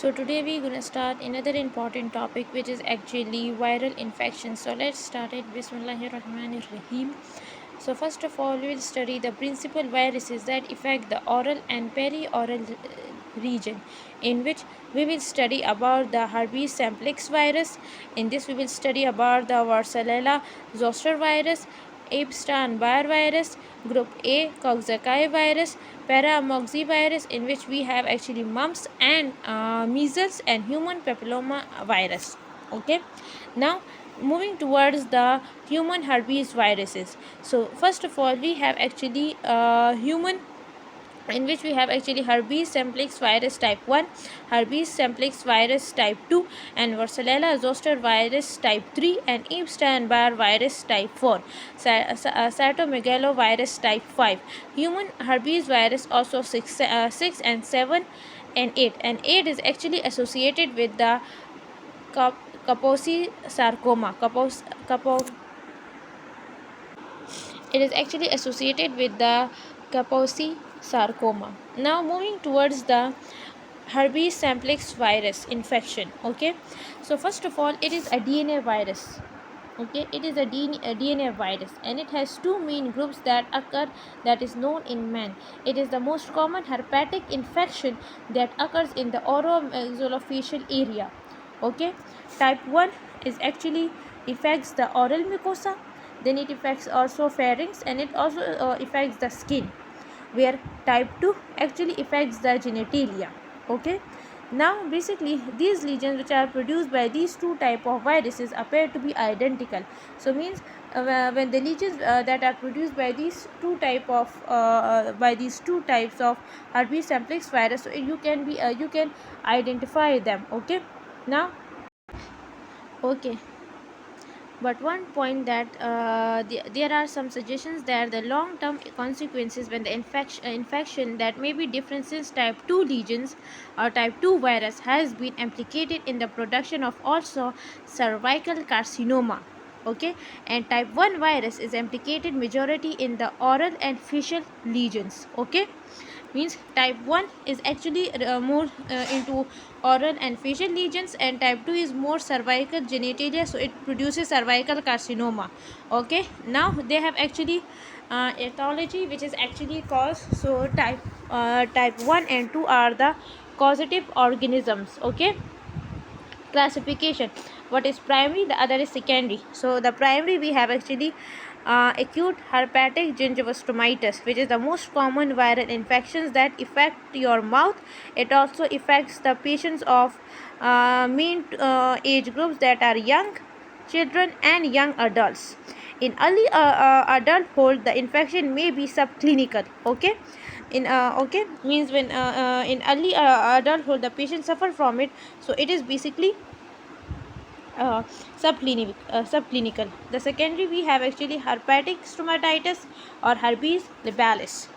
So today we're gonna start another important topic, which is actually viral infections. So let's start it. Bismillahirrahmanirrahim. So first of all, we'll study the principal viruses that affect the oral and perioral region, in which we will study about the herpes simplex virus. In this we will study about the Varicella zoster virus, Epstein-Barr virus, group A Coxsackie virus, paramoxy in which we have actually mumps and measles and human papilloma virus. Okay, now moving towards the human herpes viruses. So first of all, we have actually human, in which we have actually herpes simplex virus type 1, herpes simplex virus type 2, and Varicella zoster virus type 3, and Epstein-Barr virus type 4, cytomegalovirus type 5. Human herpes virus also 6 and 7 and 8, and 8 is actually associated with the Kaposi sarcoma. It is actually associated with the Kaposi sarcoma. Now moving towards the herpes simplex virus infection. Okay, so first of all, it is a DNA virus. Okay, it is a DNA virus, and it has two main groups that occur, that is known in man. It is the most common herpetic infection that occurs in the oromaxillofacial area. Okay, type 1 is actually affects the oral mucosa, then it affects also pharynx, and it also affects the skin, where type 2 actually affects the genitalia. Okay, now basically these lesions which are produced by these two type of viruses appear to be identical. So means when the lesions that are produced by these two types of herpes simplex virus, so you can identify them. Okay, now okay, but one point that there are some suggestions that the long-term consequences when the infection that may be different since type 2 lesions or type 2 virus has been implicated in the production of also cervical carcinoma. Okay, and type 1 virus is implicated majority in the oral and facial lesions. Okay, means type 1 is actually more into oral and facial lesions, and type 2 is more cervical genitalia, so it produces cervical carcinoma. Okay, now they have actually etiology which is actually caused. So type 1 and 2 are the causative organisms. Okay, classification: what is primary, the other is secondary. So the primary, we have actually acute herpetic gingivitis, which is the most common viral infections that affect your mouth. It also affects the patients of main age groups, that are young children and young adults. In early adulthood, the infection may be subclinical. Okay, okay, means when in early adulthood the patient suffer from it, so it is basically subclinical. The secondary, we have actually herpetic stomatitis or herpes labialis.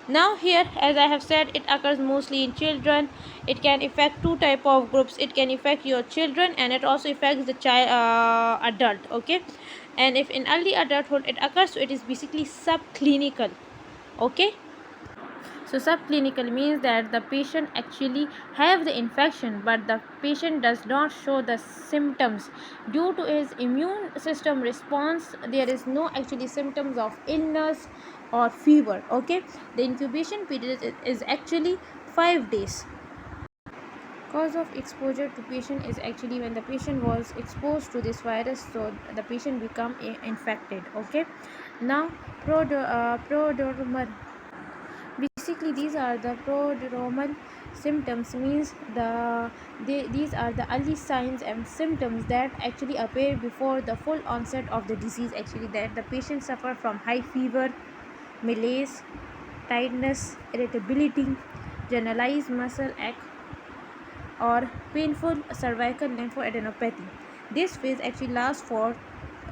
Now here, as I have said, it occurs mostly in children. It can affect two type of groups. It can affect your children, and it also affects the child adult. Okay, and if in early adulthood it occurs, so it is basically subclinical. Okay, so subclinical means that the patient actually have the infection, but the patient does not show the symptoms due to his immune system response. There is no actually symptoms of illness or fever. Okay, the incubation period is actually 5 days. Cause of exposure to patient is actually when the patient was exposed to this virus, so the patient become infected. Okay, now prodromal. Basically, these are the prodromal symptoms, means these are the early signs and symptoms that actually appear before the full onset of the disease. Actually, that the patient suffer from high fever, malaise, tiredness, irritability, generalized muscle ache, or painful cervical lymphadenopathy. This phase actually lasts for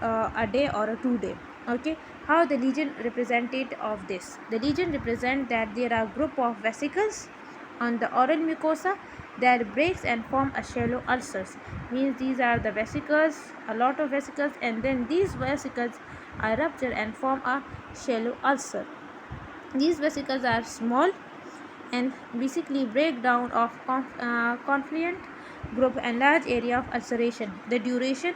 a day or a 2 day. Okay, how the lesion represented of this? The lesion represent that there are group of vesicles on the oral mucosa that breaks and form a shallow ulcers. Means these are the vesicles, a lot of vesicles, and then these vesicles are rupture and form a shallow ulcer. These vesicles are small and basically breakdown of confluent group and large area of ulceration. The duration,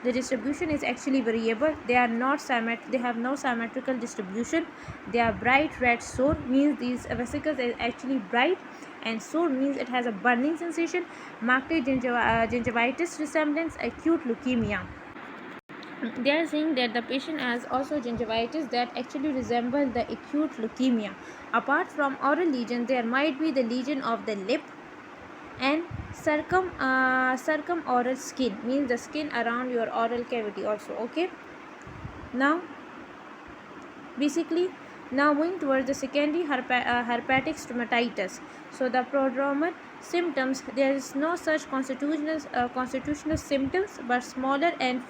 the distribution is actually variable. They are not they have no symmetrical distribution. They are bright red sore, means these vesicles is actually bright, and sore means it has a burning sensation. Marked gingivitis resemblance acute leukemia. They are saying that the patient has also gingivitis that actually resemble the acute leukemia. Apart from oral lesion, there might be the lesion of the lip and circumoral skin, means the skin around your oral cavity also. Okay, now basically now moving towards the secondary herpetic stomatitis. So the prodromal symptoms, there is no such constitutional symptoms but smaller and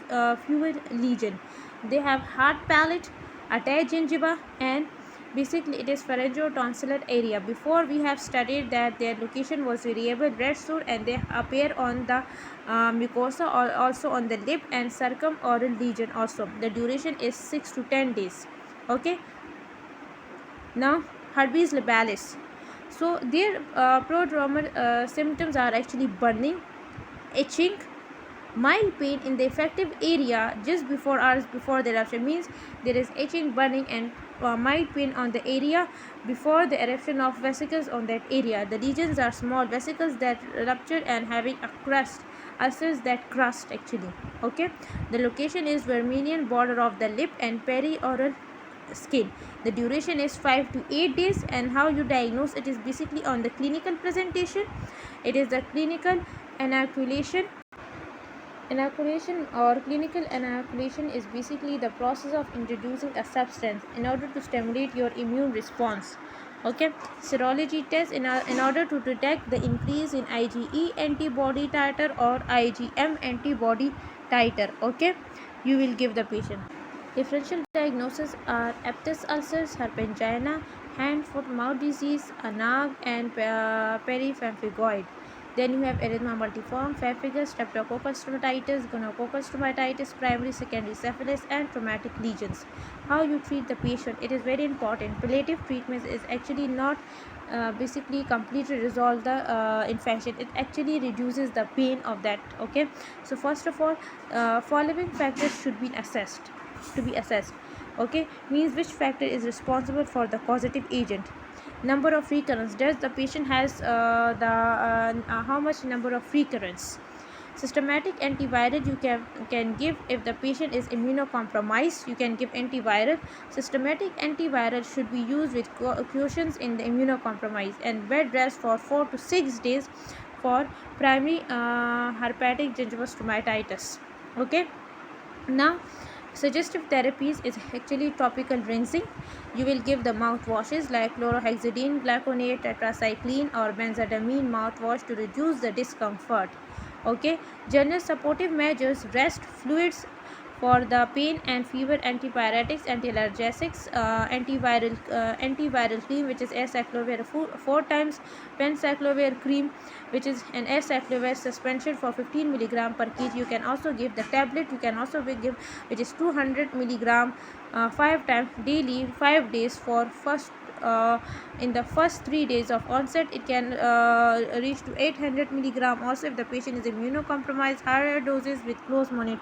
fewer lesion. They have hard palate, attached gingiva, and basically it is pharyngotonsillar area. Before we have studied that their location was variable red sore, and they appear on the mucosa or also on the lip and circumoral lesion also. The duration is 6 to 10 days. Okay, now herpes labialis. So their prodromal symptoms are actually burning, itching, mild pain in the affected area just before hours before the eruption, means there is itching, burning, and mild pain on the area before the eruption of vesicles on that area. The lesions are small vesicles that rupture and having a crust, ulcers that crust actually. Okay, the location is vermilion border of the lip and perioral skin. The duration is 5 to 8 days. And how you diagnose it is basically on the clinical presentation. It is the clinical inoculation. Inoculation or clinical inoculation is basically the process of introducing a substance in order to stimulate your immune response. Okay, serology test in order to detect the increase in IgE antibody titer or IgM antibody titer. Okay, you will give the patient. Differential diagnoses are aphthous ulcers, herpangina, hand, foot, mouth disease, anag, and peripemphigoid. Then you have erythema multiforme, pemphigus, streptococcal stomatitis, gonococcal stomatitis, primary, secondary syphilis, and traumatic lesions. How you treat the patient, it is very important. Palliative treatment is actually not basically completely resolve the infection. It actually reduces the pain of that. Okay, so first of all, following factors should be assessed. Okay, means which factor is responsible for the causative agent. Number of recurrence, does the patient has how much number of recurrence. Systematic antiviral you can give if the patient is immunocompromised. You can give antiviral. Systematic antiviral should be used with cautions in the immunocompromised, and bed rest for 4 to 6 days for primary herpetic gingivitis. Okay, now suggestive therapies is actually topical rinsing. You will give the mouthwashes like chlorhexidine, gluconate, tetracycline, or benzidamine mouthwash to reduce the discomfort. Okay, general supportive measures, rest, fluids for the pain and fever, antipyretics, antiallergesics, antiviral cream, which is acyclovir 4 times, pencyclovir cream, which is an acyclovir suspension for 15 milligram per kg. You can also give the tablet. You can also give, which is 200 milligram 5 times daily, 5 days for first. In the first 3 days of onset, it can reach to 800 milligram. Also, if the patient is immunocompromised, higher doses with close monitoring.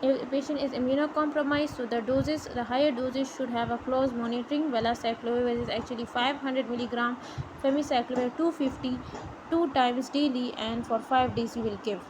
If the patient is immunocompromised, so the higher doses should have a close monitoring. Valacyclovir is actually 500 milligram, famiciclovir 250 2 times daily, and for 5 days you will give.